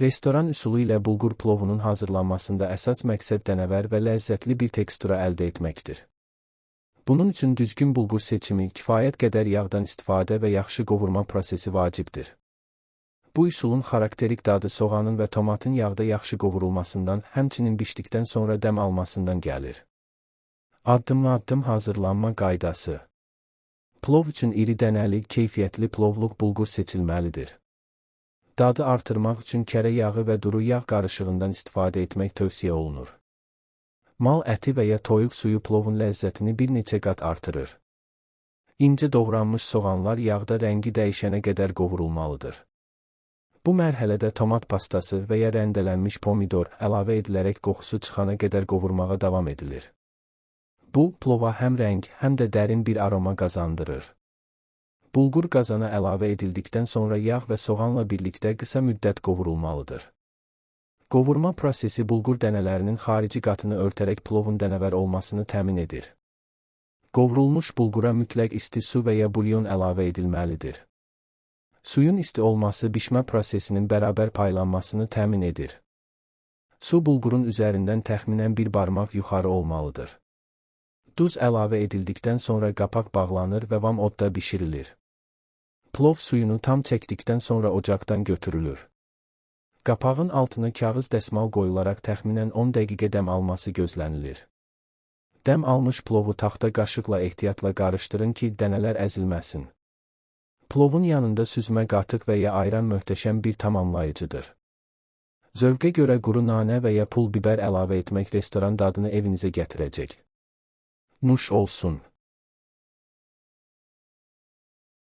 Restoran üsulu ilə bulgur plovunun hazırlanmasında əsas məqsəd dənəvər və ləzzətli bir tekstura əldə etməkdir. Bunun üçün düzgün bulgur seçimi, kifayət qədər yağdan istifadə və yaxşı qovurma prosesi vacibdir. Bu üsulun xarakterik dadı soğanın və tomatın yağda yaxşı qovurulmasından, həmçinin bişdikdən sonra dəm almasından gəlir. Addım-addım hazırlanma qaydası. Plov üçün iri dənəli, keyfiyyətli plovluq bulgur seçilməlidir. Dadı artırmaq üçün kərə yağı və duru yağ qarışığından istifadə etmək tövsiyə olunur. Mal əti və ya toyuq suyu plovun ləzzətini bir neçə qat artırır. İncə doğranmış soğanlar yağda rəngi dəyişənə qədər qovurulmalıdır. Bu mərhələdə tomat pastası və ya rəndələnmiş pomidor əlavə edilərək qoxusu çıxana qədər qovurmağa davam edilir. Bu, plova həm rəng, həm də dərin bir aroma qazandırır. Bulgur qazana əlavə edildikdən sonra yağ və soğanla birlikdə qısa müddət qovurulmalıdır. Qovurma prosesi bulgur dənələrinin xarici qatını örtərək plovun dənəvər olmasını təmin edir. Qovrulmuş bulgura mütləq isti su və ya bulyon əlavə edilməlidir. Suyun isti olması bişmə prosesinin bərabər paylanmasını təmin edir. Su bulgurun üzərindən təxminən bir barmaq yuxarı olmalıdır. Duz əlavə edildikdən sonra qapaq bağlanır və vam odda bişirilir. Plov suyunu tam çəkdikdən sonra ocaqdan götürülür. Qapağın altına kağız dəsmal qoyularaq təxminən 10 dəqiqə dəm alması gözlənilir. Dəm almış plovu taxta qaşıqla ehtiyatla qarışdırın ki, dənələr əzilməsin. Plovun yanında süzmə qatıq və ya ayran möhtəşəm bir tamamlayıcıdır. Zövqə görə quru nanə və ya pul biber əlavə etmək restoran dadını evinizə gətirəcək. Nuş olsun.